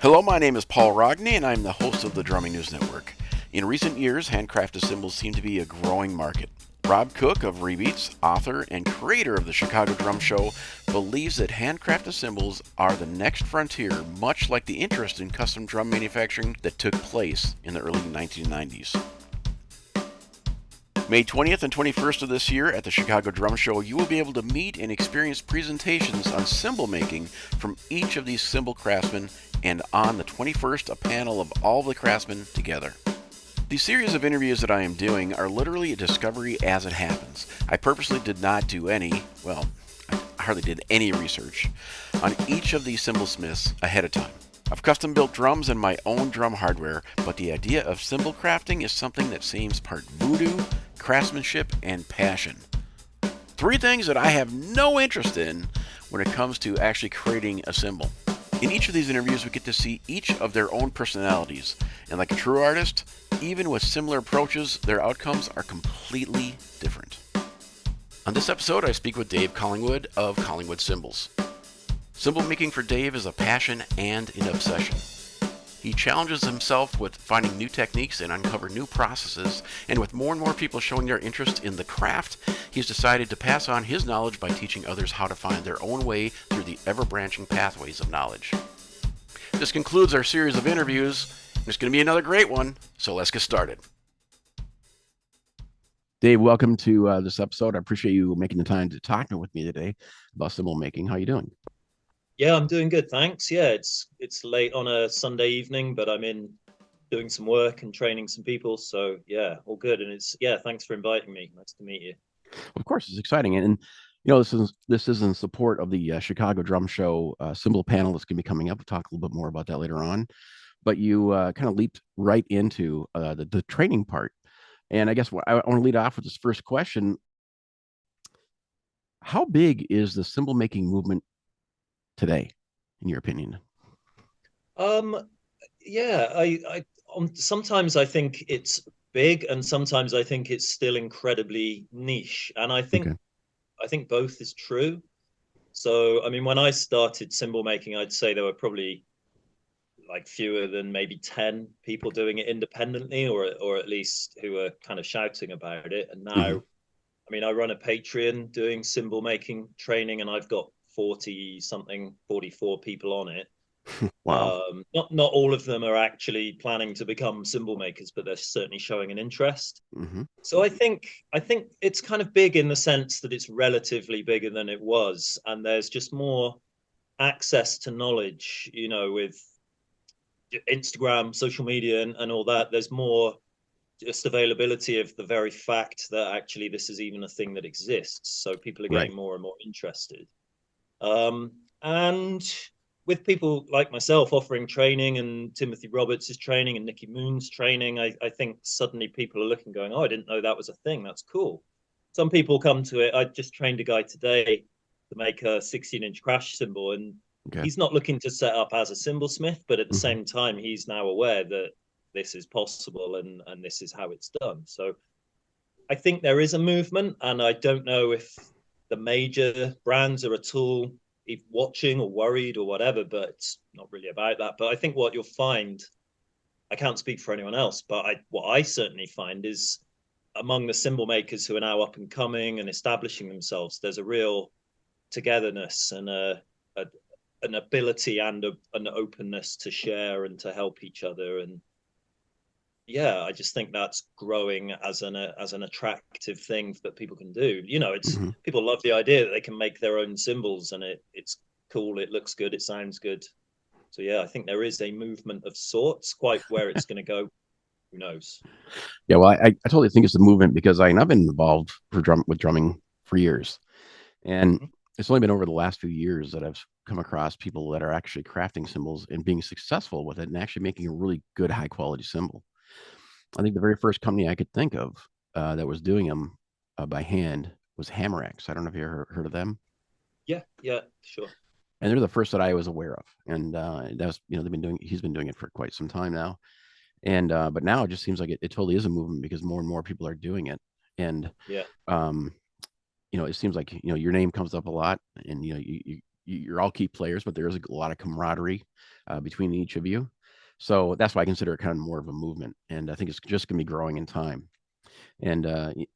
Hello, my name is Paul Rogney, and I'm the host of the Drumming News Network. In recent years, handcrafted cymbals seem to be a growing market. Rob Cook of Rebeats, author and creator of the Chicago Drum Show, believes that handcrafted cymbals are the next frontier, much like the interest in custom drum manufacturing that took place in the early 1990s. May 20th and 21st of this year at the Chicago Drum Show, you will be able to meet and experience presentations on cymbal making from each of these cymbal craftsmen, and on the 21st, a panel of all the craftsmen together. These series of interviews that I am doing are literally a discovery as it happens. I purposely did not do I hardly did any research on each of these cymbal smiths ahead of time. I've custom built drums and my own drum hardware, but the idea of cymbal crafting is something that seems part voodoo, craftsmanship, and passion. Three things that I have no interest in when it comes to actually creating a cymbal. In each of these interviews, we get to see each of their own personalities, and like a true artist, even with similar approaches, their outcomes are completely different. On this episode, I speak with Dave Collingwood of Collingwood Cymbals. Cymbal making for Dave is a passion and an obsession. He challenges himself with finding new techniques and uncover new processes, and with more and more people showing their interest in the craft, he's decided to pass on his knowledge by teaching others how to find their own way through the ever-branching pathways of knowledge. This concludes our series of interviews. It's going to be another great one, so let's get started. Dave, welcome to this episode. I appreciate you making the time to talk with me today about cymbal making. How are you doing? Yeah, I'm doing good, thanks. Yeah, it's late on a Sunday evening, but I'm in doing some work and training some people. So yeah, all good. And thanks for inviting me. Nice to meet you. Of course, it's exciting, and you know this is in support of the Chicago Drum Show cymbal panel that's going to be coming up. We'll talk a little bit more about that later on. But you kind of leaped right into the training part, and I guess I want to lead off with this first question: how big is the cymbal making movement today, in your opinion? Yeah, sometimes I think it's big, and sometimes I think it's still incredibly niche. And Okay. I think both is true. So, I mean, when I started cymbal making, I'd say there were probably like fewer than maybe 10 people doing it independently, or at least who were kind of shouting about it. And now, Mm-hmm. I mean, I run a Patreon doing cymbal making training, and I've got 40 something, 44 people on it. Wow. Not all of them are actually planning to become cymbal makers, but they're certainly showing an interest. Mm-hmm. So I think it's kind of big in the sense that it's relatively bigger than it was, and there's just more access to knowledge, with Instagram, social media, and all that. There's more just availability of the very fact that actually this is even a thing that exists. So people are Right. getting more and more interested. And with people like myself offering training, and Timothy Roberts is training, and Nicky Moon's training, I think suddenly people are looking, going, oh, I didn't know that was a thing. That's cool. Some people come to it. I just trained a guy today to make a 16-inch crash cymbal, and Okay. he's not looking to set up as a cymbal smith, but at the Mm-hmm. same time, he's now aware that this is possible, and this is how it's done. So I think there is a movement, and I don't know if the major brands are at all watching or worried or whatever, but it's not really about that. But I think what you'll find, I can't speak for anyone else, but what I certainly find is among the cymbal makers who are now up and coming and establishing themselves, there's a real togetherness and a an ability and an openness to share and to help each other. And yeah, I just think that's growing as an attractive thing that people can do. It's Mm-hmm. people love the idea that they can make their own cymbals, and it's cool, it looks good, it sounds good. So yeah, I think there is a movement of sorts. Quite where it's going to go, who knows? Yeah, well, I totally think it's a movement because I've been involved with drumming for years, and Mm-hmm. it's only been over the last few years that I've come across people that are actually crafting cymbals and being successful with it and actually making a really good high quality cymbal. I think the very first company I could think of that was doing them by hand was Hammerex. I don't know if you ever heard of them, Yeah, yeah, sure. and they're the first that I was aware of. And that was, he's been doing it for quite some time now. And but now it just seems like it totally is a movement because more and more people are doing it. And Yeah. um, it seems like your name comes up a lot, and you're all key players, but there's a lot of camaraderie between each of you. So that's why I consider it kind of more of a movement, and I think it's just going to be growing in time. And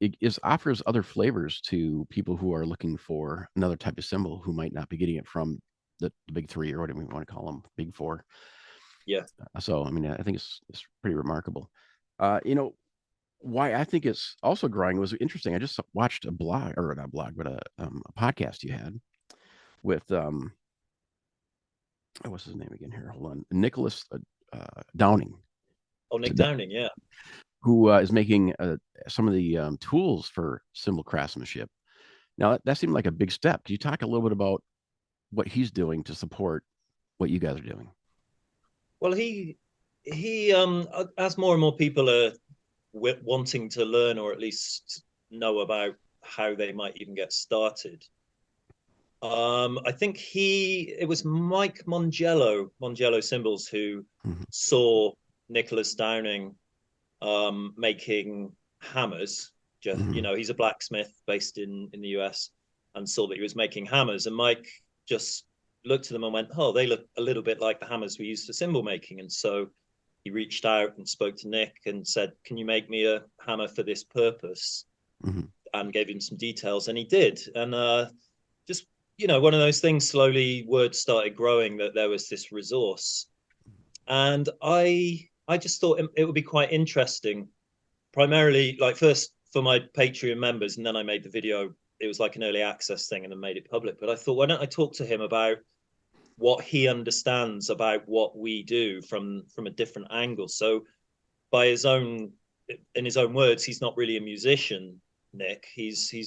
it offers other flavors to people who are looking for another type of cymbal who might not be getting it from the big three, or whatever you want to call them, big four. Yeah. So I mean, I think it's pretty remarkable. You know, why I think it's also growing was interesting. I just watched a blog, or not a blog, but a podcast you had with what's his name again here? Hold on, Nicholas Downing. Oh, Nick Downing, yeah. Who is making some of the tools for cymbal craftsmanship. Now that seemed like a big step. Can you talk a little bit about what he's doing to support what you guys are doing? Well, he as more and more people are wanting to learn, or at least know about how they might even get started. I think it was Mike Mongiello Cymbals, who saw Nicholas Downing making hammers. Just, you know, he's a blacksmith based in the US, and saw that he was making hammers. And Mike just looked at them and went, "Oh, they look a little bit like the hammers we use for cymbal making." And so he reached out and spoke to Nick and said, "Can you make me a hammer for this purpose?" And gave him some details, and he did. And just, you know, one of those things, slowly word started growing that there was this resource. And I just thought it would be quite interesting, primarily, like, first for my Patreon members, and then I made the video. It was like an early access thing and then made it public. But I thought, why don't I talk to him about what he understands about what we do from a different angle? So in his own words, he's not really a musician, Nick. He's he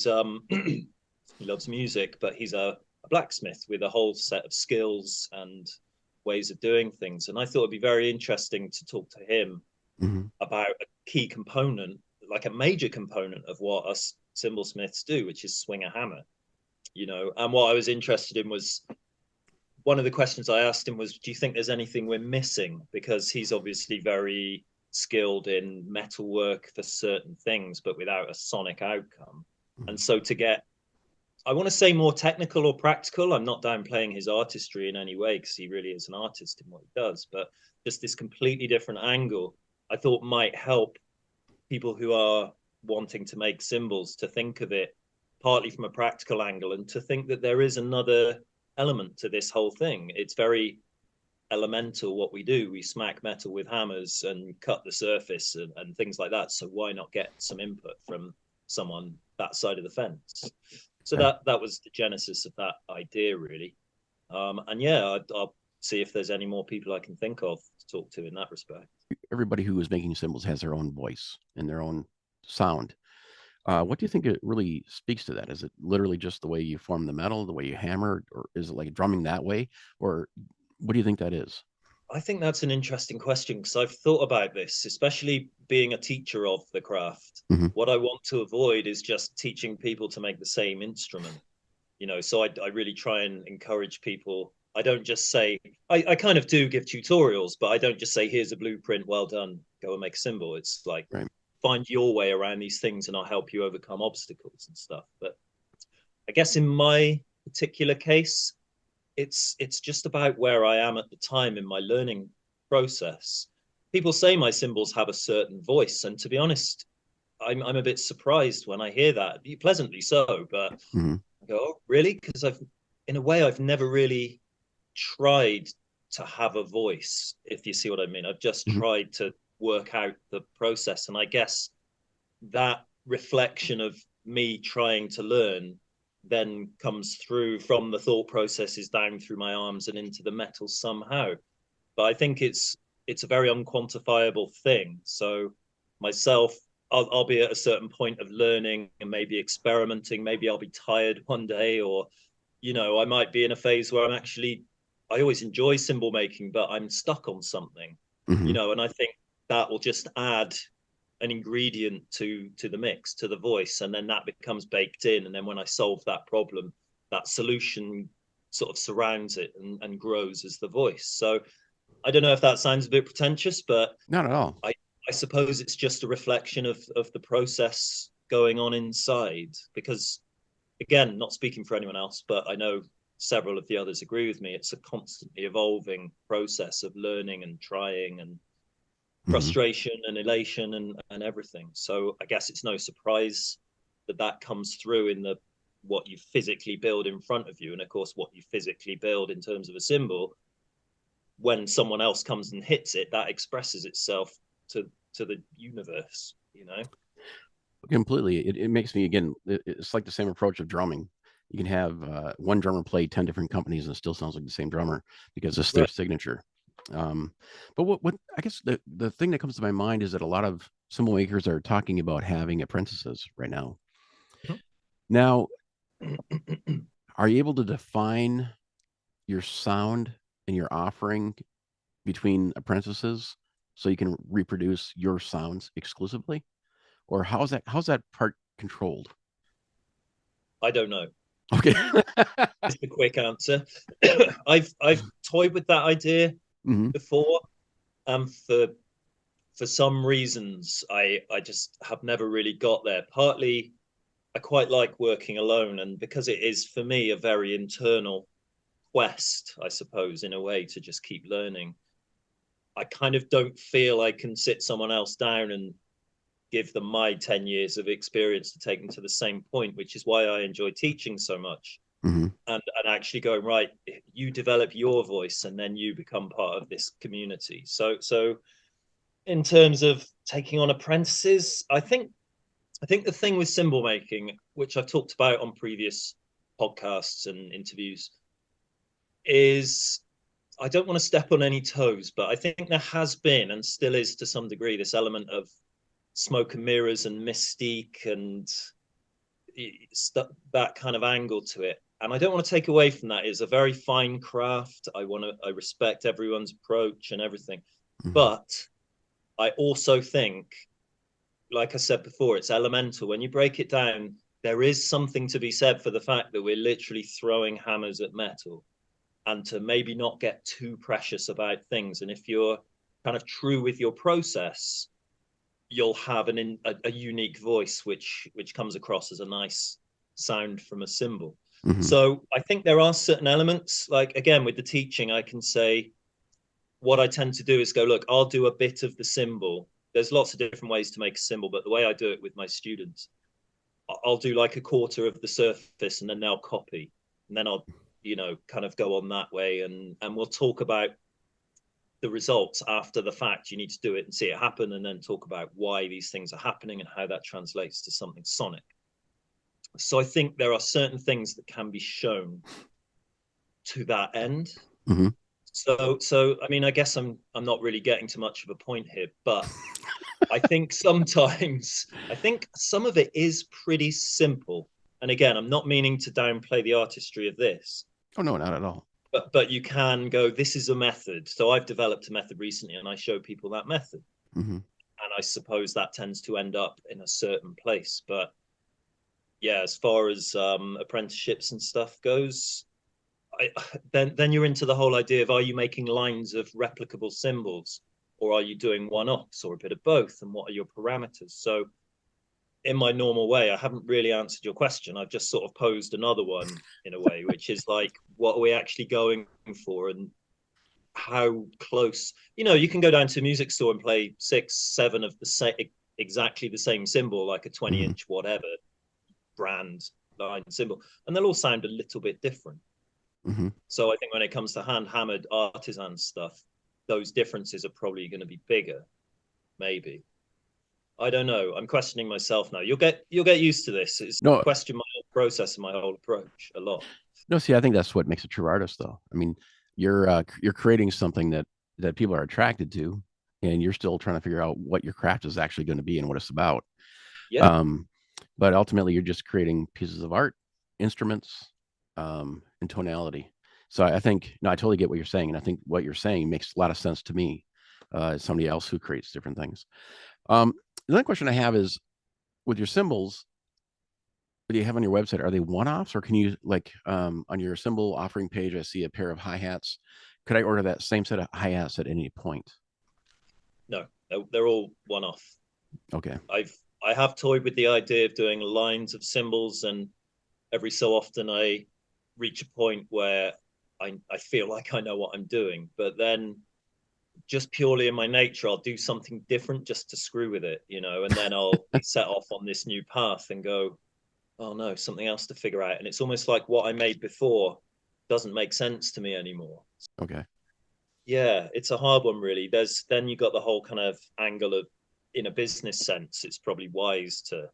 loves music, but he's a blacksmith with a whole set of skills and ways of doing things. And I thought it'd be very interesting to talk to him about a key component, like a major component of what us cymbal smiths do, which is swing a hammer, you know. And what I was interested in was, one of the questions I asked him was, do you think there's anything we're missing? Because he's obviously very skilled in metal work for certain things, but without a sonic outcome. And so to get, I want to say, more technical or practical, I'm not downplaying his artistry in any way, because he really is an artist in what he does, but just this completely different angle, I thought might help people who are wanting to make cymbals to think of it partly from a practical angle, and to think that there is another element to this whole thing. It's very elemental what we do. We smack metal with hammers and cut the surface and things like that. So why not get some input from someone that side of the fence? So that was the genesis of that idea, really. And yeah, I'll see if there's any more people I can think of to talk to in that respect. Everybody who is making cymbals has their own voice and their own sound. What do you think it really speaks to that? Is it literally just the way you form the metal, the way you hammer, or is it like drumming that way? Or what do you think that is? I think that's an interesting question, because I've thought about this, especially being a teacher of the craft. What I want to avoid is just teaching people to make the same instrument, you know. So I really try and encourage people. I don't just say, I kind of do give tutorials, but I don't just say, here's a blueprint, well done, go and make a cymbal. It's like, find your way around these things and I'll help you overcome obstacles and stuff. But I guess in my particular case, it's just about where I am at the time in my learning process. People say my cymbals have a certain voice, and to be honest, I'm a bit surprised when I hear that, pleasantly so. But I go, oh, really? Because I've never really tried to have a voice, if you see what I mean. I've just tried to work out the process, and I guess that reflection of me trying to learn then comes through from the thought processes down through my arms and into the metal somehow. But I think it's a very unquantifiable thing. So myself, I'll be at a certain point of learning and maybe experimenting. Maybe I'll be tired one day, or, you know, I might be in a phase where I always enjoy cymbal making, but I'm stuck on something, you know, and I think that will just add an ingredient to the mix, to the voice, and then that becomes baked in. And then when I solve that problem, that solution sort of surrounds it and grows as the voice. So I don't know if that sounds a bit pretentious, but not at all. I suppose it's just a reflection of the process going on inside. Because, again, not speaking for anyone else, but I know several of the others agree with me, it's a constantly evolving process of learning and trying and frustration and elation and everything. So I guess it's no surprise that that comes through in the what you physically build in front of you. And of course, what you physically build in terms of a cymbal, when someone else comes and hits it, that expresses itself to the universe, you know. Completely. It makes me, again, it's like the same approach of drumming. You can have one drummer play 10 different companies and it still sounds like the same drummer because it's their signature. But what I guess the thing that comes to my mind is that a lot of cymbal makers are talking about having apprentices right now. Now, are you able to define your sound and your offering between apprentices so you can reproduce your sounds exclusively? Or how's that part controlled? I don't know. Okay. It's the quick answer. I've toyed with that idea before. For some reasons I just have never really got there. Partly I quite like working alone, and because it is for me a very internal quest, I suppose, in a way, to just keep learning. I kind of don't feel I can sit someone else down and give them my 10 years of experience to take them to the same point, which is why I enjoy teaching so much. And actually going, right, you develop your voice and then you become part of this community. So in terms of taking on apprentices, I think the thing with cymbal making, which I've talked about on previous podcasts and interviews, is I don't want to step on any toes, but I think there has been and still is to some degree this element of smoke and mirrors and mystique and that kind of angle to it. And I don't want to take away from that. It's a very fine craft. I respect everyone's approach and everything. But I also think, like I said before, it's elemental. When you break it down, there is something to be said for the fact that we're literally throwing hammers at metal, and to maybe not get too precious about things. And if you're kind of true with your process, you'll have a unique voice, which comes across as a nice sound from a cymbal. So I think there are certain elements, like, again, with the teaching, I can say what I tend to do is go, look, I'll do a bit of the cymbal. There's lots of different ways to make a cymbal, but the way I do it with my students, I'll do like a quarter of the surface and then they'll copy. And then I'll, kind of go on that way. And we'll talk about the results after the fact. You need to do it and see it happen, and then talk about why these things are happening and how that translates to something sonic. So I think there are certain things that can be shown to that end. So I mean, I guess I'm not really getting to much of a point here, but I think sometimes some of it is pretty simple. And again, I'm not meaning to downplay the artistry of this. Oh no, not at all. But you can go, this is a method. So I've developed a method recently and I show people that method. And I suppose that tends to end up in a certain place. But yeah, as far as apprenticeships and stuff goes, then you're into the whole idea of, are you making lines of replicable cymbals, or are you doing one-offs, or a bit of both? And what are your parameters? So in my normal way, I haven't really answered your question. I've just sort of posed another one in a way, which is like, what are we actually going for, and how close? You can go down to a music store and play 6, 7 of the same, exactly the same cymbal, like a 20-inch whatever brand line cymbal, and they'll all sound a little bit different. So I think when it comes to hand-hammered artisan stuff, those differences are probably going to be bigger, maybe. I don't know. I'm questioning myself now. You'll get used to this. It's question my whole process and my whole approach a lot. No, see, I think that's what makes a true artist, though. I mean, you're creating something that people are attracted to, and you're still trying to figure out what your craft is actually going to be and what it's about. Yeah. But ultimately, you're just creating pieces of art, instruments, and tonality. So I think, I totally get what you're saying, and I think what you're saying makes a lot of sense to me, as somebody else who creates different things. The other question I have is, with your cymbals, what do you have on your website? Are they one-offs, or can you, like, on your cymbal offering page, I see a pair of hi-hats. Could I order that same set of hi-hats at any point? No, they're all one-off. Okay. I have toyed with the idea of doing lines of cymbals, and every so often I reach a point where I feel like I know what I'm doing, but then just purely in my nature, I'll do something different just to screw with it, and then I'll be set off on this new path and go, oh no, something else to figure out. And it's almost like what I made before doesn't make sense to me anymore. Okay. Yeah, it's a hard one, really. Then you got the whole kind of angle of, in a business sense, it's probably wise to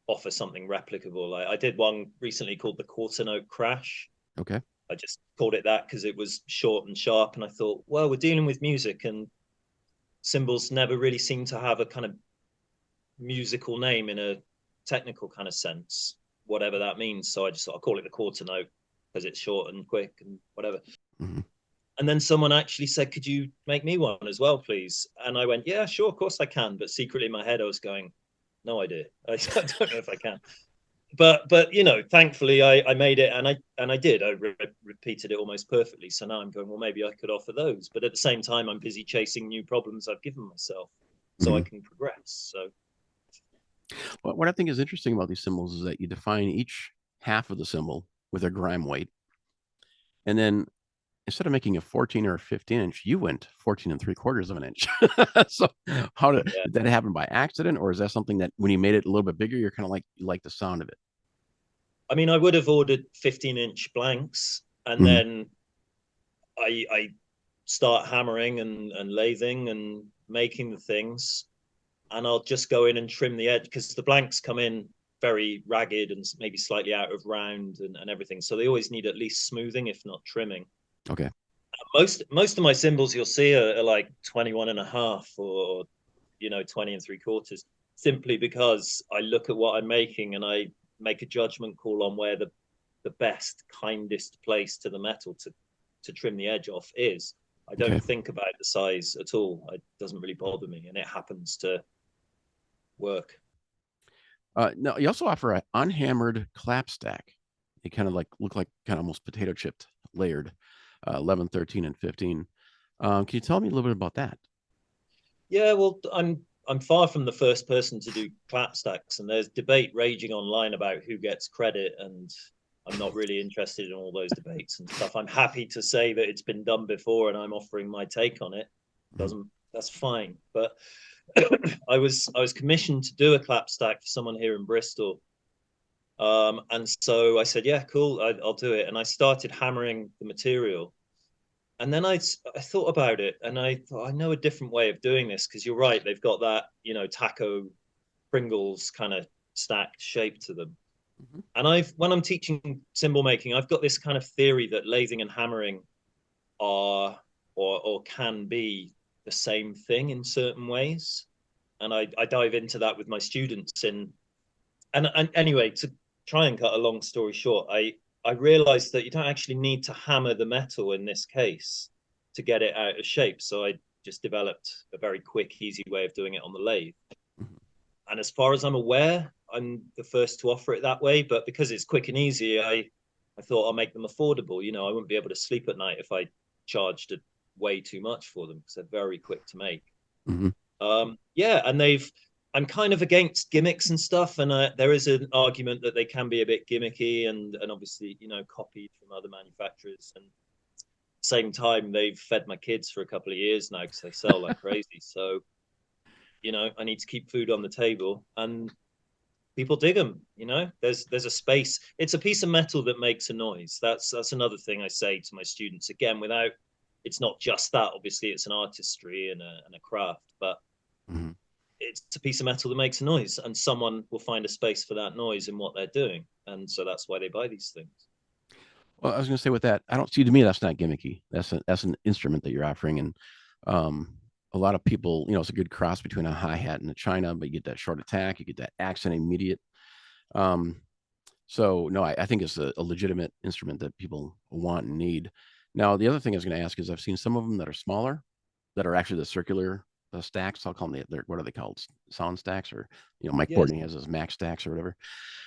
offer something replicable. I did one recently called the quarter note crash. Okay. I just called it that because it was short and sharp. And I thought, well, we're dealing with music, and cymbals never really seem to have a kind of musical name in a technical kind of sense, whatever that means. So I just thought I'll call it the quarter note because it's short and quick and whatever. Mm-hmm. And then someone actually said, could you make me one as well, please? And I went, yeah, sure, of course I can. But secretly in my head, I was going, no idea. I don't know if I can. But thankfully I made it, and I did. I repeated it almost perfectly. So now I'm going, well, maybe I could offer those. But at the same time, I'm busy chasing new problems I've given myself so I can progress. So Well, what I think is interesting about these cymbals is that you define each half of the cymbal with a gram weight, and then instead of making a 14 or a 15 inch, you went 14 and 3/4 of an inch. So how did that happen, by accident, or is that something that when you made it a little bit bigger, you're kind of like, you like the sound of it? I mean, I would have ordered 15-inch blanks, and then I start hammering and lathing and making the things, and I'll just go in and trim the edge because the blanks come in very ragged and maybe slightly out of round and everything. So they always need at least smoothing, if not trimming. Okay. Most of my cymbals you'll see are like 21 and a half or 20 and 3/4, simply because I look at what I'm making and I make a judgment call on where the best, kindest place to the metal to trim the edge off is. I don't think about the size at all. It doesn't really bother me, and it happens to work. No, you also offer an unhammered clap stack. They kind of look like kind of almost potato chipped, layered, 11, 13, and 15. Can you tell me a little bit about that? Yeah, well, I'm far from the first person to do clap stacks, and there's debate raging online about who gets credit, and I'm not really interested in all those debates and stuff. I'm happy to say that it's been done before, and I'm offering my take on it. That's fine, but I was commissioned to do a clap stack for someone here in Bristol, and so I said, yeah, cool, I'll do it, and I started hammering the material. And then I thought about it, and I thought, I know a different way of doing this, because you're right, they've got that taco Pringles kind of stacked shape to them. And when I'm teaching cymbal making, I've got this kind of theory that lathing and hammering are or can be the same thing in certain ways, and I dive into that with my students. And anyway, to try and cut a long story short, I realized that you don't actually need to hammer the metal in this case to get it out of shape. So I just developed a very quick, easy way of doing it on the lathe. And as far as I'm aware, I'm the first to offer it that way. But because it's quick and easy, I thought I'll make them affordable. I wouldn't be able to sleep at night if I charged way too much for them, because they're very quick to make. Yeah, and I'm kind of against gimmicks and stuff, and there is an argument that they can be a bit gimmicky and obviously copied from other manufacturers. And same time, they've fed my kids for a couple of years now because they sell like crazy. So I need to keep food on the table, and people dig them. There's a space. It's a piece of metal that makes a noise. That's another thing I say to my students. Again, without, it's not just that. Obviously, it's an artistry and a craft, but it's a piece of metal that makes a noise, and someone will find a space for that noise in what they're doing, and so that's why they buy these things. Well, I was going to say, with that, I don't see, to me, that's not gimmicky. That's an instrument that you're offering, and a lot of people, it's a good cross between a hi-hat and a china, but you get that short attack, you get that accent immediate. So no, I think it's a legitimate instrument that people want and need. Now, the other thing I was going to ask is, I've seen some of them that are smaller, that are actually the circular stacks. I'll call them what are they called? Sound stacks, or Mike Portney has his Mac stacks or whatever.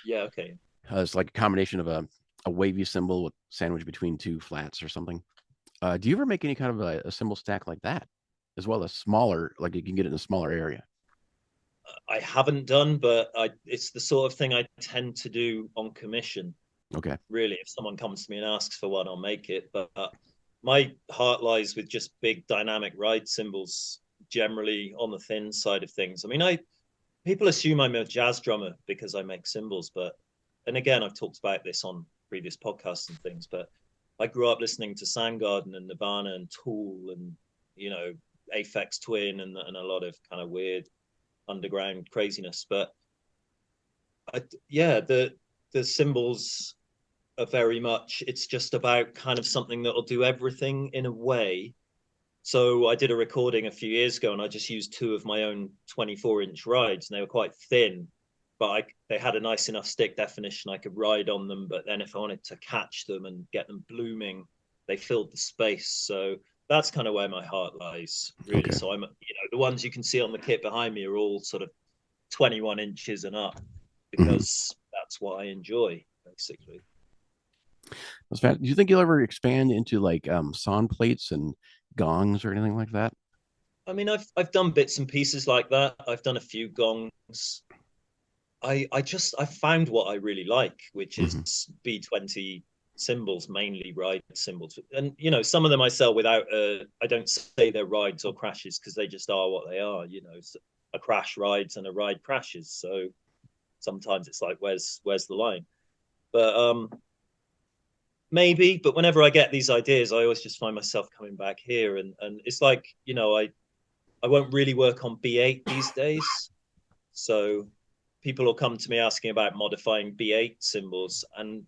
Yeah, okay. It's like a combination of a wavy cymbal with sandwich between two flats or something. Do you ever make any kind of a cymbal stack like that, as well as smaller, like you can get it in a smaller area? I haven't done, but it's the sort of thing I tend to do on commission. Okay. Really, if someone comes to me and asks for one, I'll make it. But my heart lies with just big dynamic ride cymbals, generally on the thin side of things. I mean, people assume I'm a jazz drummer because I make cymbals, but and again, I've talked about this on previous podcasts and things, but I grew up listening to Soundgarden and Nirvana and Tool and Aphex Twin and a lot of kind of weird underground craziness. But yeah, the cymbals are very much, it's just about kind of something that'll do everything in a way. So I did a recording a few years ago and I just used two of my own 24-inch rides, and they were quite thin, but they had a nice enough stick definition. I could ride on them, but then if I wanted to catch them and get them blooming, they filled the space. So that's kind of where my heart lies, really. Okay. So the ones you can see on the kit behind me are all sort of 21 inches and up because that's what I enjoy, basically. That's fat. Do you think you'll ever expand into like sound plates and gongs or anything like that? I mean, I've done bits and pieces like that. I've done a few gongs. I found what I really like, which is B20 cymbals, mainly ride cymbals. And some of them I sell without I don't say they're rides or crashes because they just are what they are. A crash rides and a ride crashes. So sometimes it's like, where's the line? But maybe, but whenever I get these ideas, I always just find myself coming back here, and it's like, I won't really work on B8 these days. So people will come to me asking about modifying B8 cymbals, and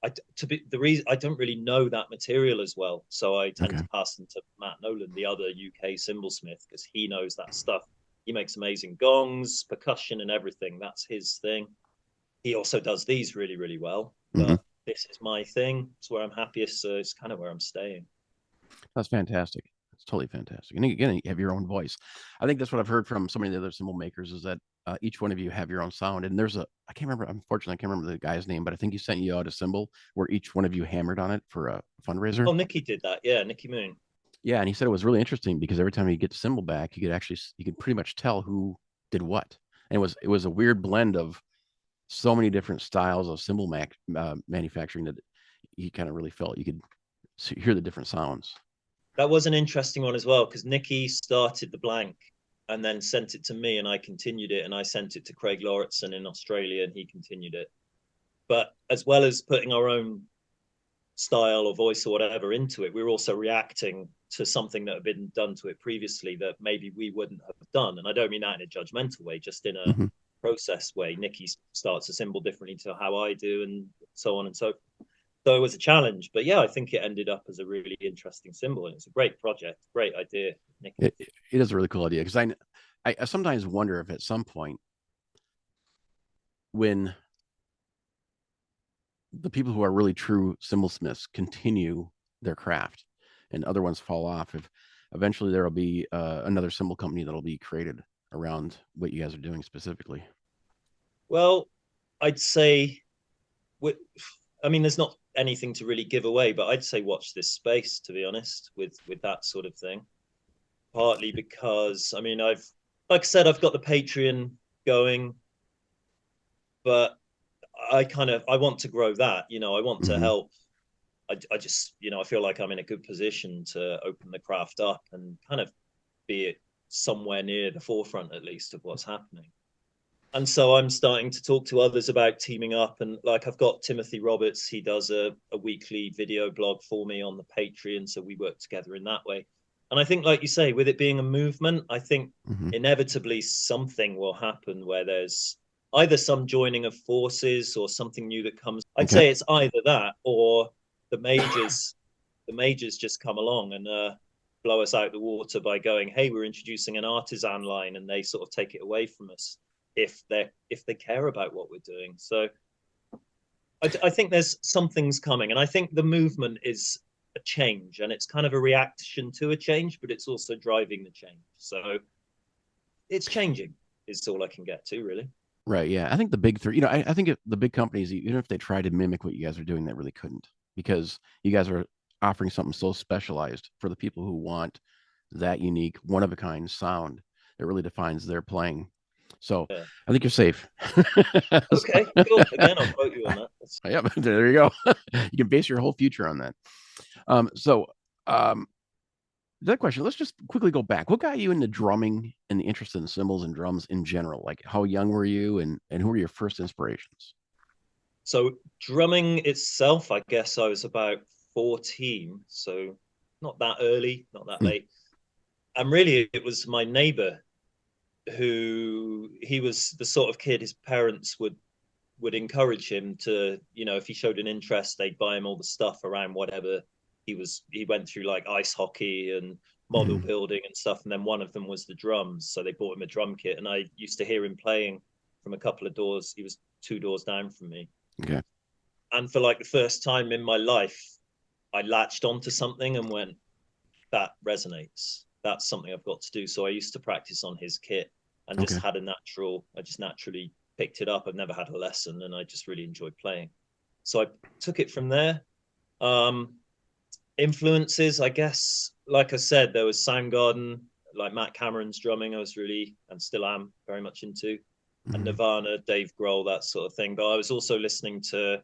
the reason I don't really know that material as well, so I tend to pass them to Matt Nolan, the other UK cymbalsmith, because he knows that stuff. He makes amazing gongs, percussion, and everything. That's his thing. He also does these really, really well. But this is my thing. It's where I'm happiest, so it's kind of where I'm staying. That's fantastic. It's totally fantastic. And again, you have your own voice. I think that's what I've heard from so many of the other cymbal makers is that each one of you have your own sound. And I can't remember, unfortunately, I can't remember the guy's name, but I think he sent you out a cymbal where each one of you hammered on it for a fundraiser. Oh, Nicky did that. Yeah, Nicky Moon. Yeah. And he said it was really interesting because every time you get the cymbal back, you could pretty much tell who did what. And it was a weird blend of so many different styles of cymbal manufacturing that he kind of really felt you could hear the different sounds. That was an interesting one as well, because Nicky started the blank and then sent it to me, and I continued it, and I sent it to Craig Lauritsen in Australia, and he continued it. But as well as putting our own style or voice or whatever into it, we were also reacting to something that had been done to it previously that maybe we wouldn't have done. And I don't mean that in a judgmental way, just in a process way. Nicky starts a cymbal differently to how I do, and so on and so forth. So it was a challenge, but yeah, I think it ended up as a really interesting cymbal, and it's a great project, great idea, Nicky. It is a really cool idea because I sometimes wonder if at some point when the people who are really true cymbalsmiths continue their craft and other ones fall off, if eventually there will be another cymbal company that'll be created around what you guys are doing specifically. Well, I'd say, I mean, there's not anything to really give away, but I'd say watch this space, to be honest, with that sort of thing. Partly because, I mean, like I said, I've got the Patreon going, but I want to grow that. I want to help. I just, I feel like I'm in a good position to open the craft up and kind of be it somewhere near the forefront, at least, of what's happening. And so I'm starting to talk to others about teaming up. And like, I've got Timothy Roberts. He does a weekly video blog for me on the Patreon. So we work together in that way. And I think, like you say, with it being a movement, I think inevitably something will happen where there's either some joining of forces or something new that comes. I'd say it's either that or the majors just come along and blow us out the water by going, hey, we're introducing an artisan line, and they sort of take it away from us if they care about what we're doing. So I think there's something's coming, and I think the movement is a change, and it's kind of a reaction to a change, but it's also driving the change. So it's changing is all I can get to, really. Right. Yeah. I think the big three, I think the big companies, even if they try to mimic what you guys are doing, they really couldn't, because you guys are offering something so specialized for the people who want that unique, one of a kind sound that really defines their playing. So Yeah. I think you're safe. Okay, cool. Again, I'll quote you on that. Yeah, there you go. You can base your whole future on that. So that question, let's just quickly go back. What got you into drumming and the interest in cymbals and drums in general? Like how young were you and who were your first inspirations? So drumming itself, I guess I was about 14, so not that early, not that Hmm. late. And really, it was my neighbor who he was the sort of kid his parents would encourage him to, if he showed an interest, they'd buy him all the stuff around whatever he went through, like ice hockey and model Hmm. building and stuff. And then one of them was the drums. So they bought him a drum kit. And I used to hear him playing from a couple of doors. He was 2 doors down from me. Okay. And for like the first time in my life, I latched onto something and went, that resonates. That's something I've got to do. So I used to practice on his kit and just Okay. had I just naturally picked it up. I've never had a lesson and I just really enjoyed playing. So I took it from there. Um, Influences, I guess, like I said, there was Soundgarden, like Matt Cameron's drumming, I was really and still am very much into, and Hmm. Nirvana, Dave Grohl, that sort of thing. But I was also listening to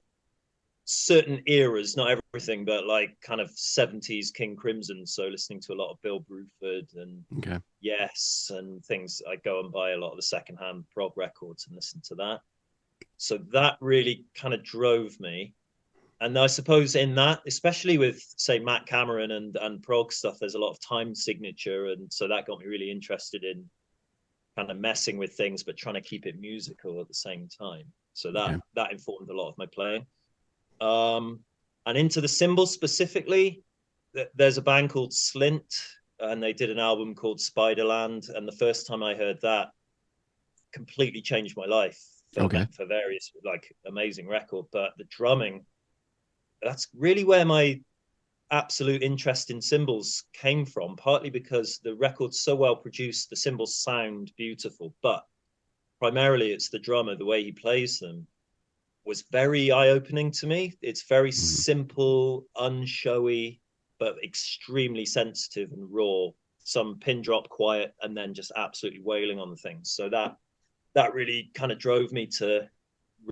certain eras, not everything, but like kind of 70s King Crimson. So listening to a lot of Bill Bruford and Okay. Yes and things. I go and buy a lot of the secondhand prog records and listen to that. So that really kind of drove me. And I suppose in that, especially with say Matt Cameron and prog stuff, there's a lot of time signature, and so that got me really interested in kind of messing with things but trying to keep it musical at the same time. So Okay. that informed a lot of my playing. Um, and into the cymbals specifically, there's a band called Slint, and they did an album called Spiderland. And the first time I heard that, completely changed my life Okay. for various like amazing record. But the drumming, that's really where my absolute interest in cymbals came from. Partly because the record's so well produced, the cymbals sound beautiful, but primarily it's the drummer, the way he plays them was very eye-opening to me. It's very Hmm. simple, unshowy, but extremely sensitive and raw. Some pin drop quiet, and then just absolutely wailing on the things. So that really kind of drove me to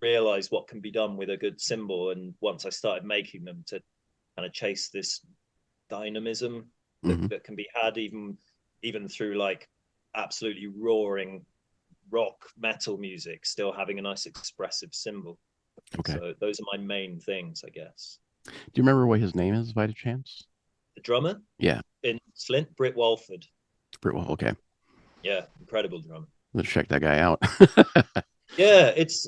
realize what can be done with a good cymbal. And once I started making them, to kind of chase this dynamism Hmm. that can be had even through like absolutely roaring rock metal music, still having a nice expressive cymbal. Okay. So those are my main things, I guess. Do you remember what his name is by chance? The drummer Yeah. in Slint, Britt Walford. Well, okay. Yeah, incredible drummer. Let's check that guy out. Yeah, it's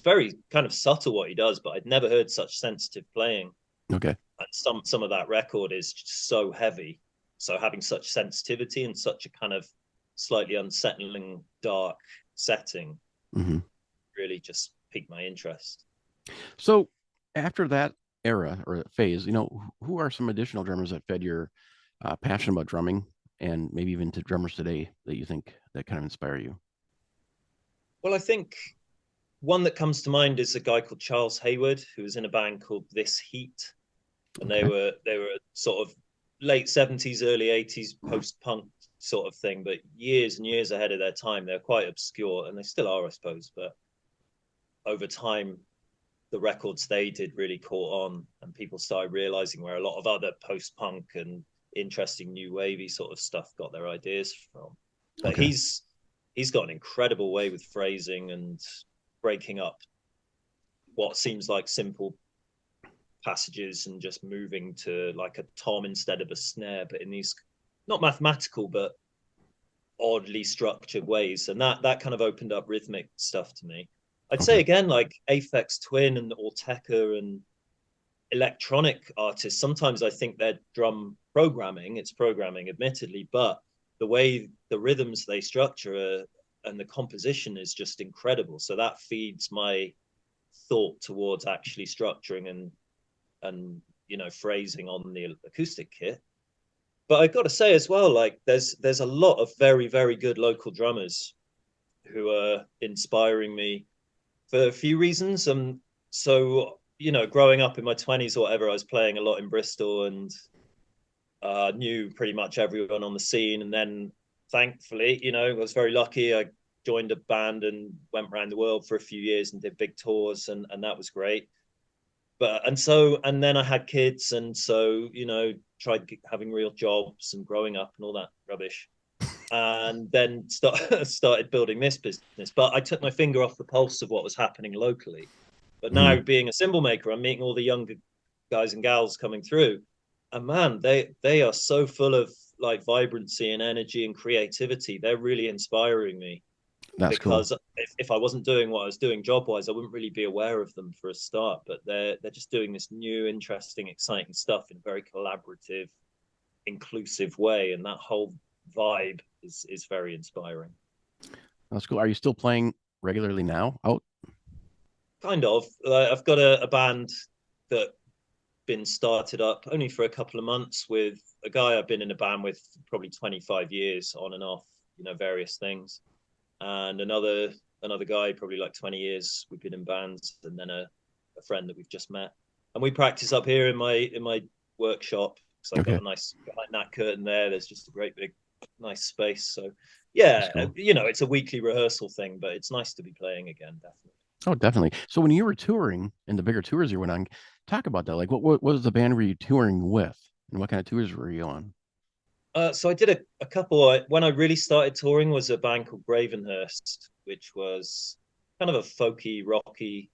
very kind of subtle what he does, but I'd never heard such sensitive playing. Okay. And some of that record is just so heavy. So having such sensitivity and such a kind of slightly unsettling, dark setting Hmm. really just piqued my interest. So after that era or that phase, who are some additional drummers that fed your passion about drumming and maybe even to drummers today that you think that kind of inspire you? Well, I think one that comes to mind is a guy called Charles Hayward, who was in a band called This Heat, and they Okay. were they were sort of late 70s, early 80s post punk sort of thing, but years and years ahead of their time. They're quite obscure, and they still are, I suppose. But over time, the records they did really caught on, and people started realizing where a lot of other post punk and interesting new wavy sort of stuff got their ideas from. But Okay. he's got an incredible way with phrasing and breaking up what seems like simple passages and just moving to like a tom instead of a snare, but in these not mathematical but oddly structured ways. And that kind of opened up rhythmic stuff to me. I'd say Okay. again, like Aphex Twin and Ortega and electronic artists, sometimes I think their drum programming, it's programming admittedly, but the way the rhythms they structure and the composition is just incredible. So that feeds my thought towards actually structuring and phrasing on the acoustic kit. But I've got to say as well, like there's a lot of very very good local drummers who are inspiring me for a few reasons. So growing up in my 20s or whatever, I was playing a lot in Bristol and knew pretty much everyone on the scene. And then thankfully, I was very lucky. I joined a band and went around the world for a few years and did big tours, and that was great. But and then I had kids, and so tried having real jobs and growing up and all that rubbish, and then started building this business. But I took my finger off the pulse of what was happening locally. But now being a cymbal maker, I'm meeting all the younger guys and gals coming through, and man, they are so full of like vibrancy and energy and creativity. They're really inspiring me. That's Because cool. if I wasn't doing what I was doing job wise, I wouldn't really be aware of them for a start. But they're just doing this new, interesting, exciting stuff in a very collaborative, inclusive way, and that whole vibe is very inspiring. That's cool. Are you still playing regularly now out? Kind of. I've got a band that been started up only for a couple of months with a guy I've been in a band with for probably 25 years on and off, various things, and another guy probably like 20 years we've been in bands, and then a friend that we've just met, and we practice up here in my workshop. So I've got a nice, behind that curtain there's just a great big nice space. So yeah, Cool. it's a weekly rehearsal thing, but it's nice to be playing again, definitely. Oh, definitely. So when you were touring and the bigger tours you went on, talk about that. Like, what was the band were you touring with, and what kind of tours were you on? So I did a couple. When I really started touring was a band called Gravenhurst, which was kind of a folky, rocky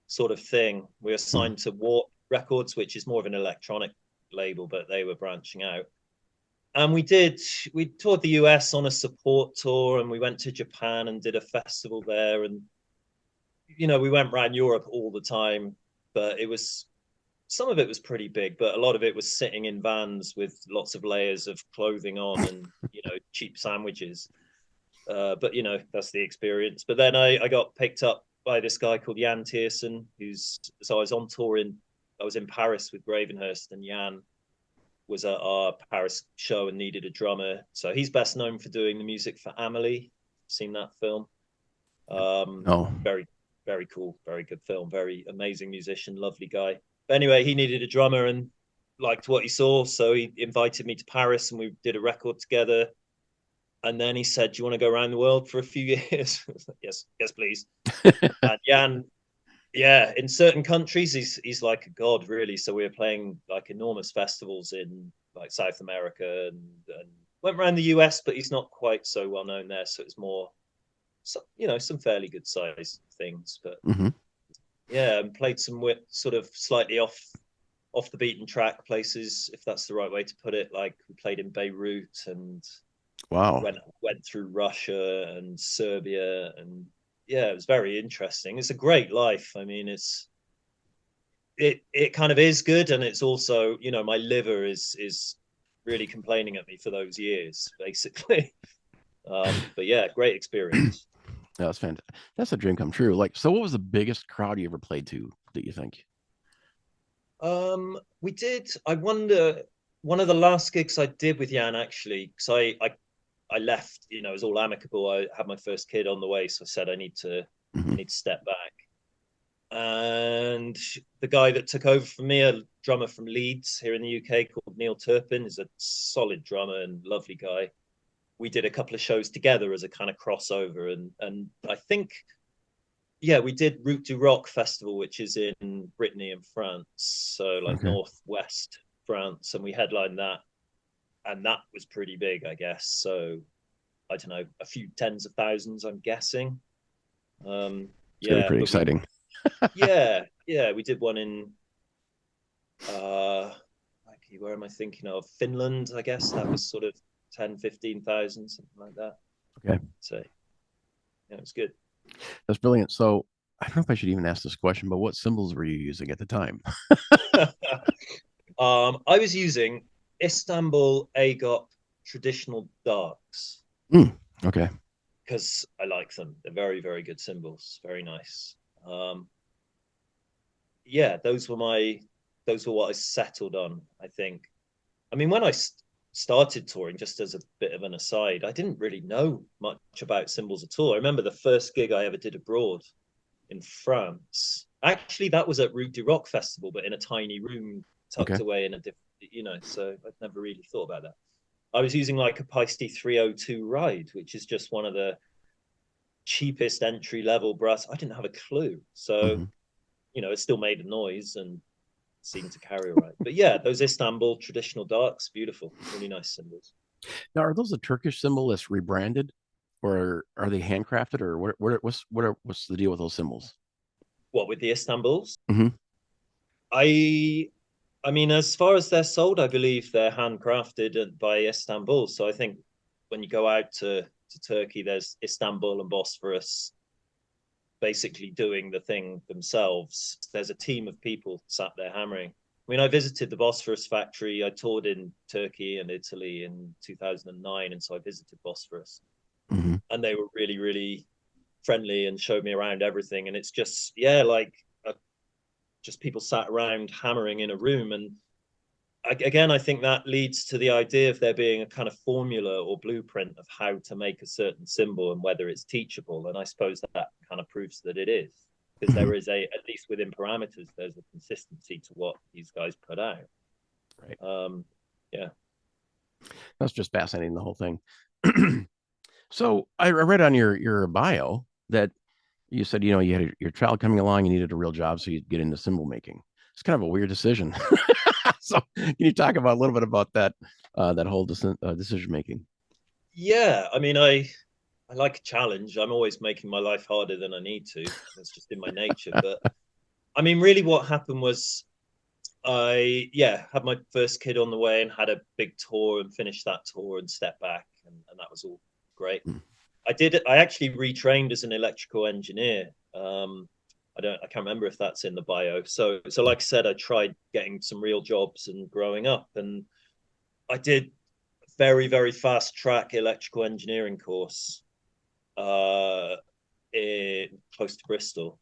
sort of thing. We were signed to Warp Records, which is more of an electronic label, but they were branching out. And we toured the US on a support tour, and we went to Japan and did a festival there. And, we went around Europe all the time, but some of it was pretty big, but a lot of it was sitting in vans with lots of layers of clothing on and, cheap sandwiches. But, that's the experience. But then I got picked up by this guy called Jan Tiersen, so I was on tour I was in Paris with Gravenhurst, and Jan was at our Paris show and needed a drummer. So he's best known for doing the music for Amelie. Seen that film? Oh, Very, very cool, very good film, very amazing musician, lovely guy. But anyway, he needed a drummer and liked what he saw, so he invited me to Paris and we did a record together. And then he said, "Do you want to go around the world for a few years?" Yes, please. And Jan, yeah, in certain countries, he's like a god, really. So we were playing like enormous festivals in like South America and went around the US, but he's not quite so well known there. So it's more, some fairly good sized things. But yeah, and played some sort of slightly off the beaten track places, if that's the right way to put it. Like we played in Beirut and wow. went through Russia and Serbia, and yeah, it was very interesting. It's a great life. I mean, it kind of is good, and it's also, my liver is really complaining at me for those years, basically. But yeah, great experience. That's fantastic. That's a dream come true. Like, so what was the biggest crowd you ever played to, do you think? We did. I wonder. One of the last gigs I did with Jan, actually, because I left. It was all amicable. I had my first kid on the way, so I said I need to step back. And the guy that took over from me, a drummer from Leeds here in the UK called Neil Turpin, is a solid drummer and lovely guy. We did a couple of shows together as a kind of crossover, and I think, yeah, we did Route du Rock Festival, which is in Brittany in France, so like northwest France, and we headlined that, and that was pretty big, I guess. So I don't know, a few tens of thousands, I'm guessing. It's gonna be pretty exciting. Yeah, we did one in where am I thinking of? Finland, I guess. That was sort of 10, 15,000, something like that. Okay. So yeah, it was good. That's brilliant. So I don't know if I should even ask this question, but what cymbals were you using at the time? I was using Istanbul AGOP traditional darks. Okay. Because I like them. They're very, very good cymbals. Very nice. Yeah, those were what I settled on, I think. I mean, when I started touring, just as a bit of an aside, I didn't really know much about cymbals at all. I remember the first gig I ever did abroad in France. Actually, that was at Route du Rock Festival, but in a tiny room tucked away in a different, so I'd never really thought about that. I was using like a Paiste 302 Ride, which is just one of the cheapest entry level brass. I didn't have a clue. So, Hmm. it still made a noise and seemed to carry all right. But yeah, those Istanbul traditional darks, beautiful, really nice cymbals. Now, are those a Turkish cymbal that's rebranded, or are they handcrafted, or what's the deal with those cymbals? What with the Istanbuls? Hmm. I I mean, as far as they're sold, I believe they're handcrafted by Istanbul. So I think when you go out to Turkey, there's Istanbul and Bosphorus basically doing the thing themselves. There's a team of people sat there hammering. I mean, I visited the Bosphorus factory. I toured in Turkey and Italy in 2009, and so I visited Bosphorus, Hmm. and they were really, really friendly and showed me around everything. And it's just, yeah, like just people sat around hammering in a room. And again, I think that leads to the idea of there being a kind of formula or blueprint of how to make a certain cymbal and whether it's teachable. And I suppose that kind of proves that it is, because Hmm. there is at least within parameters, there's a consistency to what these guys put out. Right. Yeah. That's just fascinating, the whole thing. So I read on your bio that you said, you had your child coming along, you needed a real job, so you'd get into cymbal making. It's kind of a weird decision. So can you talk about a little bit about that, that whole decision making? Yeah. I mean, I like a challenge. I'm always making my life harder than I need to. It's just in my nature. But I mean, really what happened was yeah, had my first kid on the way and had a big tour and finished that tour and stepped back, and that was all great. Mm. I actually retrained as an electrical engineer. I can't remember if that's in the bio. So like I said, I tried getting some real jobs and growing up, and I did a very, very fast track electrical engineering course uh, close to Bristol,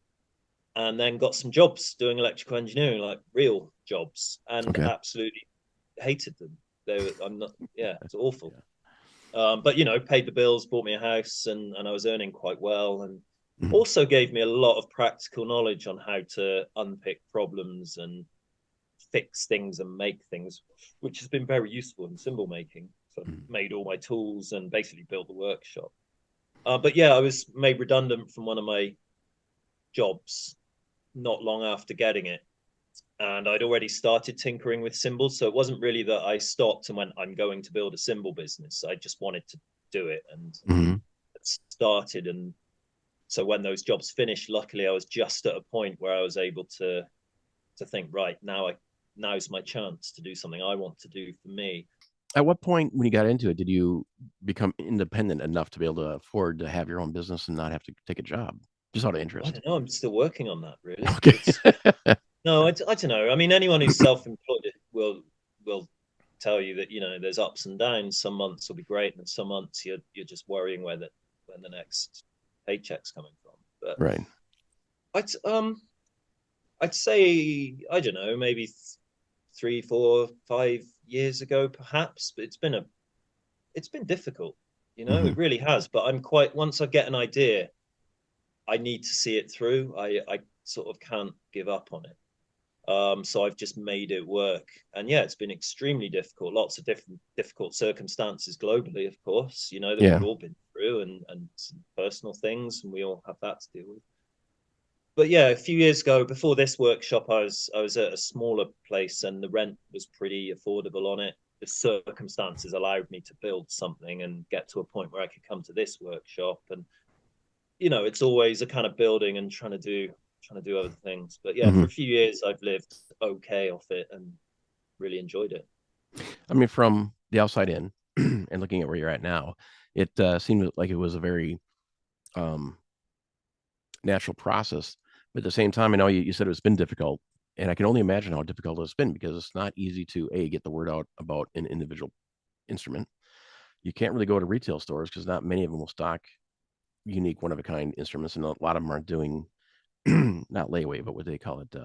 and then got some jobs doing electrical engineering, like real jobs, and Okay. absolutely hated them. I'm not, yeah, it's awful. Yeah. But paid the bills, bought me a house, and I was earning quite well, and Mhm. also gave me a lot of practical knowledge on how to unpick problems and fix things and make things, which has been very useful in cymbal making. So I Mhm. made all my tools and basically built the workshop. But yeah, I was made redundant from one of my jobs not long after getting it, and I'd already started tinkering with cymbals. So it wasn't really that I stopped and went, I'm going to build a cymbal business. I just wanted to do it and Mhm. started. And so when those jobs finished, luckily I was just at a point where I was able to think, right, now's my chance to do something I want to do for me. At what point, when you got into it, did you become independent enough to be able to afford to have your own business and not have to take a job? Just out of I interest. don't know. I'm still working on that. Really, Okay. it's no. I don't know. I mean, anyone who's self-employed will tell you that there's ups and downs. Some months will be great, and some months you're just worrying when the next paycheck's coming from. But Right. I'd um I'd say I don't know, maybe 3, 4, 5 years ago, perhaps. But it's been difficult. Hmm. It really has. But I'm quite once I get an idea, I need to see it through. I sort of can't give up on it. So I've just made it work. And yeah, it's been extremely difficult. Lots of different difficult circumstances globally, of course, that Yeah. we've all been through, and some personal things, and we all have that to deal with. But yeah, a few years ago, before this workshop, I was at a smaller place, and the rent was pretty affordable on it. The circumstances allowed me to build something and get to a point where I could come to this workshop. And it's always a kind of building and trying to do other things. But yeah, for Hmm. a few years I've lived okay off it and really enjoyed it. I mean, from the outside in and looking at where you're at now, it seemed like it was a very um, natural process. But at the same time, I know you said it's been difficult, and I can only imagine how difficult it's been because it's not easy to get the word out about an individual instrument. You can't really go to retail stores because not many of them will stock unique, one of a kind instruments, and a lot of them aren't doing not layaway, but what they call it.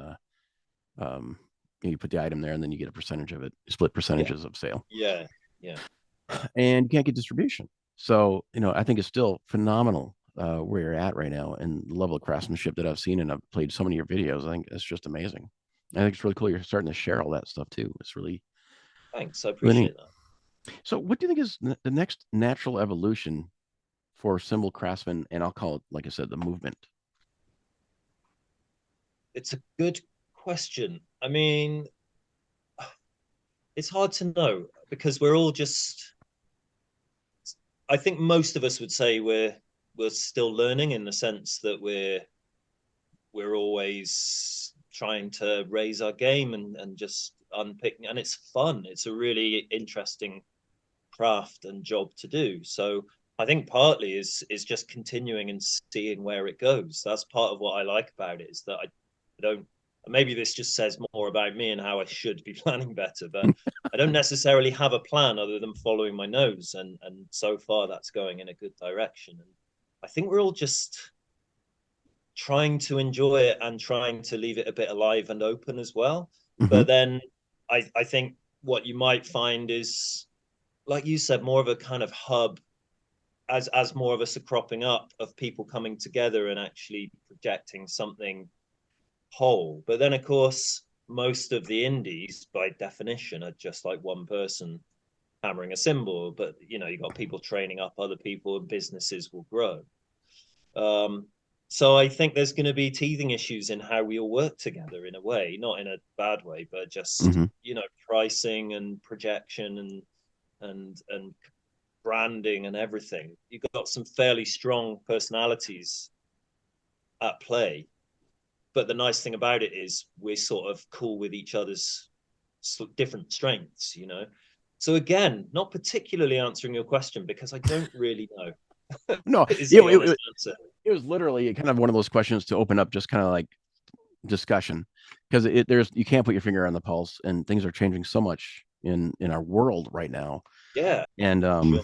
Um, you put the item there, and then you get a percentage of it, split Yeah, percentages of sale, yeah, yeah. and you can't get distribution. So I think it's still phenomenal where you're at right now, and the level of craftsmanship that I've seen, and I've played so many of your videos. I think it's just amazing. I think it's really cool. You're starting to share all that stuff too. It's really, Thanks, I really neat. appreciate that. So, what do you think is the next natural evolution for cymbal craftsmen, and I'll call it, like I said, the movement? It's a good question. I mean, it's hard to know because we're all just, I think most of us would say we're still learning, in the sense that we're always trying to raise our game and just unpicking, and it's fun. It's a really interesting craft and job to do. So I think partly is just continuing and seeing where it goes. That's part of what I like about it, is that I don't, maybe this just says more about me and how I should be planning better, but I don't necessarily have a plan other than following my nose, and so far that's going in a good direction. And I think we're all just trying to enjoy it and trying to leave it a bit alive and open as well. But then I think what you might find is, like you said, more of a kind of hub, as more of us are cropping up, of people coming together and actually projecting something whole. But then, of course, most of the indies, by definition, are just like one person hammering a cymbal. But you know, you've got people training up other people, and businesses will grow. So I think there's going to be teething issues in how we all work together, in a way, not in a bad way, but just you know, pricing and projection and branding and everything. You've got some fairly strong personalities at play, but the nice thing about it is we're sort of cool with each other's different strengths, you know. So again, not particularly answering your question, because I don't really know. No, is the honest answer. It was literally kind of one of those questions to open up just kind of like discussion, because there's, you can't put your finger on the pulse, and things are changing so much in our world right now. Yeah. And Sure.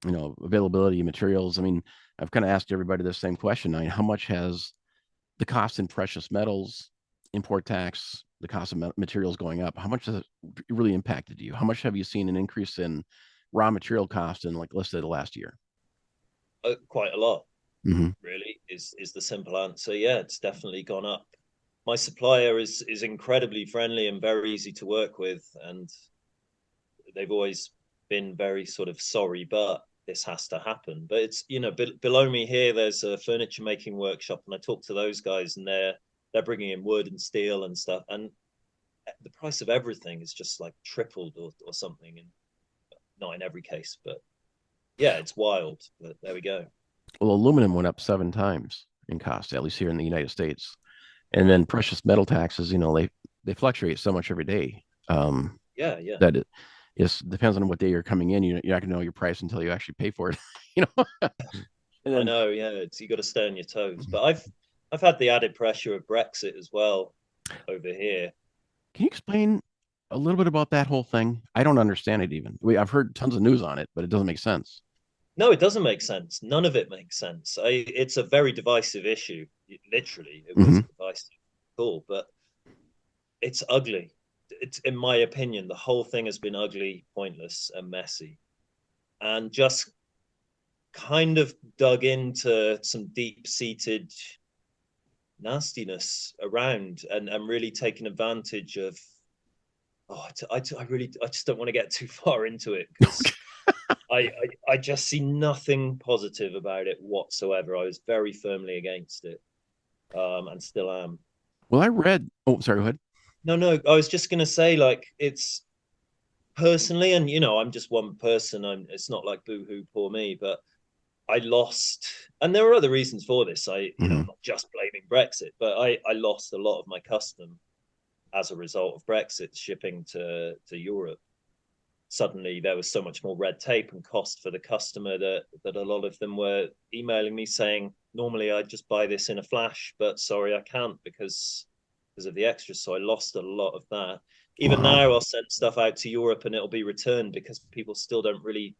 you know, availability of materials. I mean, I've kind of asked everybody the same question. I mean, how much has the cost in precious metals, import tax, the cost of materials going up, how much has it really impacted you? How much have you seen an increase in raw material cost in, like, let's say, the last year? Quite a lot, Mm-hmm. really, is the simple answer. Yeah, it's definitely gone up. My supplier is incredibly friendly and very easy to work with, and they've always been very sort of sorry, but this has to happen. But it's, you know, below me here, there's a furniture making workshop, and I talk to those guys, and they're bringing in wood and steel and stuff, and the price of everything is just like tripled or something, and not in every case, but yeah, it's wild. But there we go. Well, aluminum went up 7 times in cost, at least here in the United States. And Right. then precious metal taxes, you know, they fluctuate so much every day. Yeah. That it just depends on what day you're coming in. You're not going to know your price until you actually pay for it, you know. And I then, know. Yeah, it's, you got to stay on your toes. But I've had the added pressure of Brexit as well over here. can you explain a little bit about that whole thing? I don't understand it even. I've heard tons of news on it, but it doesn't make sense. No, it doesn't make sense. None of it makes sense. It's a very divisive issue. Literally, it was Mm-hmm. a divisive call, but it's ugly. It's, in my opinion, the whole thing has been ugly, pointless, and messy, and just kind of dug into some deep-seated nastiness around, and really taken advantage of. Oh, I really, I just don't want to get too far into it, because I just see nothing positive about it whatsoever. I was very firmly against it, and still am. Well, I read. Oh, sorry. Go ahead. No, I was just gonna say, like, it's personally, and you know, I'm just one person. It's not like boohoo, poor me, but I lost, and there are other reasons for this. You know, Mm-hmm. I'm not just blaming Brexit, but I lost a lot of my custom as a result of Brexit shipping to Europe. Suddenly there was so much more red tape and cost for the customer that a lot of them were emailing me saying, normally I'd just buy this in a flash, but sorry, I can't because of the extras. So I lost a lot of that. Even Wow. now I'll send stuff out to Europe and it'll be returned because people still don't really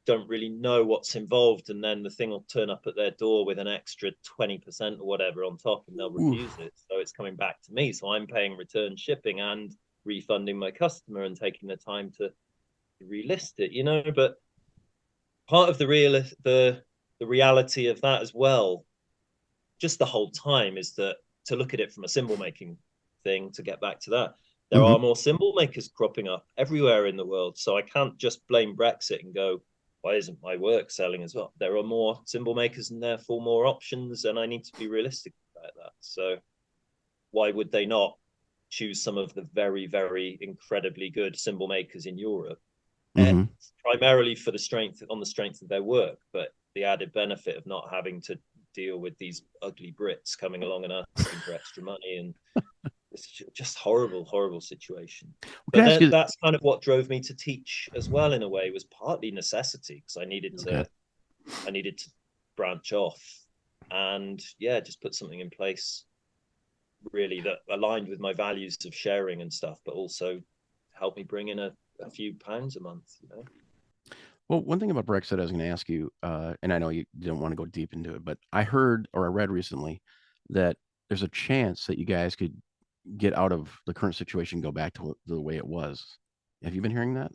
know what's involved, and then the thing will turn up at their door with an extra 20% or whatever on top, and they'll refuse Oof. it. So it's coming back to me, so I'm paying return shipping and refunding my customer and taking the time to relist it, you know. But part of the reality of that as well, just the whole time, is that to look at it from a cymbal making thing, to get back to that, there Mm-hmm. are more cymbal makers cropping up everywhere in the world. So I can't just blame Brexit and go, why isn't my work selling as well? There are more cymbal makers and therefore more options, and I need to be realistic about that. So why would they not choose some of the very, very incredibly good cymbal makers in Europe, primarily for the strength of their work, but the added benefit of not having to deal with these ugly Brits coming along and asking for extra money, and it's just horrible situation. But that's kind of what drove me to teach as well. In a way, was partly necessity, because I needed to branch off and just put something in place really that aligned with my values of sharing and stuff, but also help me bring in a few pounds a month, you know. Well, one thing about Brexit I was going to ask you, and I know you don't want to go deep into it, but I heard or I read recently that there's a chance that you guys could get out of the current situation, go back to the way it was. Have you been hearing that?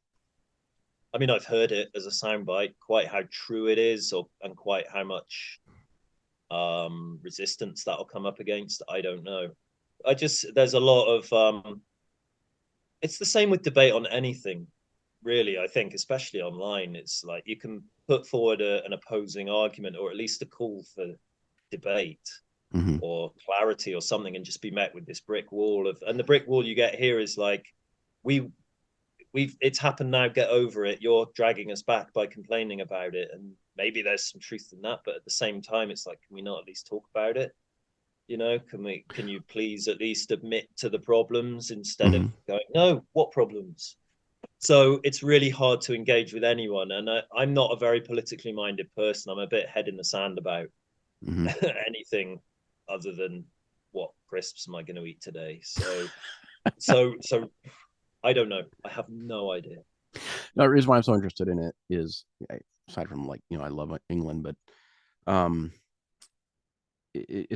I mean, I've heard it as a soundbite. Quite how true it is, and quite how much resistance that'll come up against, I don't know. There's a lot of it's the same with debate on anything, really. I think, especially online, it's like you can put forward an opposing argument, or at least a call for debate or clarity or something, and just be met with this brick wall and the brick wall you get here is like, it's happened now, get over it, you're dragging us back by complaining about it. And maybe there's some truth in that, but at the same time, it's like, can we not at least talk about it? You know, can you please at least admit to the problems instead of going, no, what problems? So it's really hard to engage with anyone. And I'm not a very politically minded person. I'm a bit head in the sand about anything other than what crisps am I going to eat today. So I don't know. I have no idea. No, the reason why I'm so interested in it is, aside from, like, I love England, but it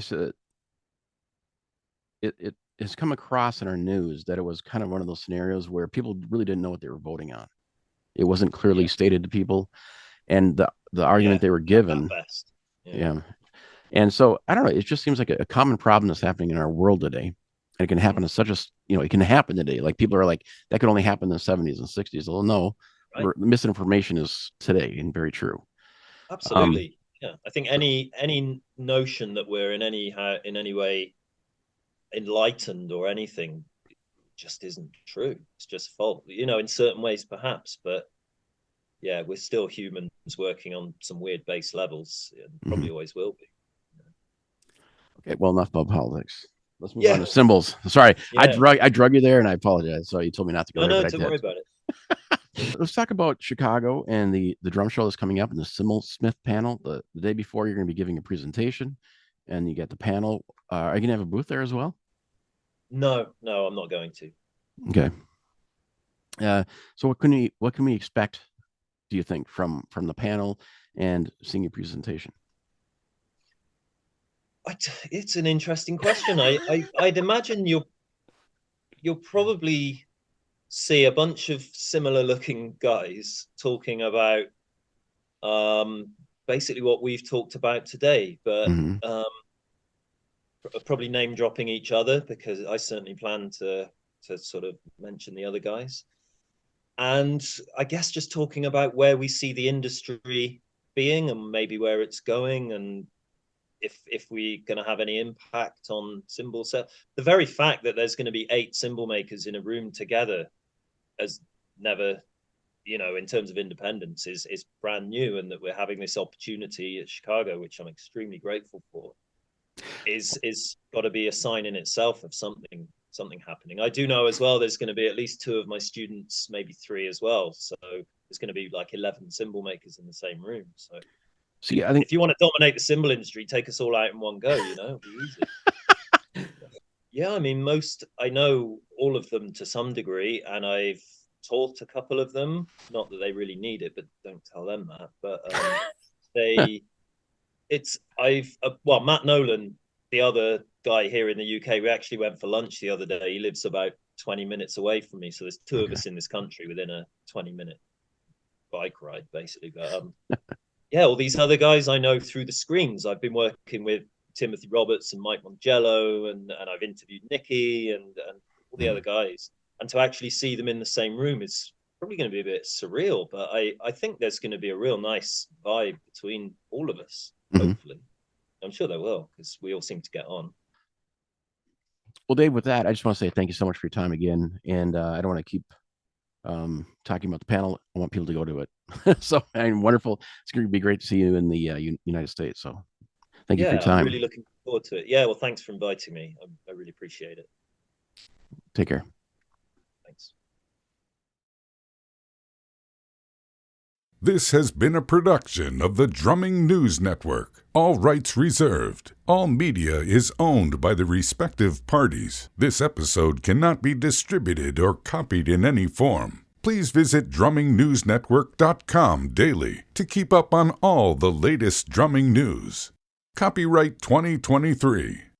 has come across in our news that it was kind of one of those scenarios where people really didn't know what they were voting on. It wasn't clearly stated to people, and the argument they were given. And so I don't know. It just seems like a common problem that's happening in our world today, and it can happen it can happen today. Like, people are like, that could only happen in the 70s and 60s. Well, no, misinformation is today, and very true. Absolutely. I think any notion that we're in any way enlightened or anything just isn't true. It's just false, in certain ways perhaps, but we're still humans working on some weird base levels, and probably always will be. Okay, well, enough about politics. Let's move on to cymbals. Sorry, I drug you there, and I apologize. So you told me not to go there, but don't worry about it. Let's talk about Chicago and the drum show that's coming up, and the Cymbal Smith panel. The day before, you're going to be giving a presentation, and you get the panel. Are you going to have a booth there as well? No, I'm not going to. Okay. So what can we expect, do you think, from the panel and seeing your presentation? It's an interesting question. I'd imagine you'll probably see a bunch of similar looking guys talking about basically what we've talked about today, but probably name dropping each other, because I certainly plan to sort of mention the other guys. And I guess just talking about where we see the industry being and maybe where it's going, and if we're going to have any impact on cymbal set. The very fact that there's going to be 8 cymbal makers in a room together has never, in terms of independence, is brand new, and that we're having this opportunity at Chicago, which I'm extremely grateful for, is got to be a sign in itself of something happening. I do know as well there's going to be at least 2 of my students, maybe 3 as well. So there's going to be like 11 cymbal makers in the same room. So I think if you want to dominate the cymbal industry, take us all out in one go, it'll be easy. I mean, I know all of them to some degree, and I've taught a couple of them. Not that they really need it, but don't tell them that. But Matt Nolan, the other guy here in the UK, we actually went for lunch the other day. He lives about 20 minutes away from me. So there's 2 of us in this country within a 20-minute bike ride, basically. But all these other guys I know through the screens. I've been working with Timothy Roberts and Mike Mongiello, and I've interviewed Nicky and all the other guys. And to actually see them in the same room is probably going to be a bit surreal, but I think there's going to be a real nice vibe between all of us, hopefully. I'm sure there will, because we all seem to get on. Well, Dave, with that, I just want to say thank you so much for your time again. And I don't want to keep talking about the panel. I want people to go to it. So, and wonderful. It's going to be great to see you in the United States. So thank you for your time. I'm really looking forward to it. Yeah, well, thanks for inviting me. I really appreciate it. Take care. Thanks. This has been a production of the Drumming News Network. All rights reserved. All media is owned by the respective parties. This episode cannot be distributed or copied in any form. Please visit drummingNewsNetwork.com daily to keep up on all the latest drumming news. Copyright 2023.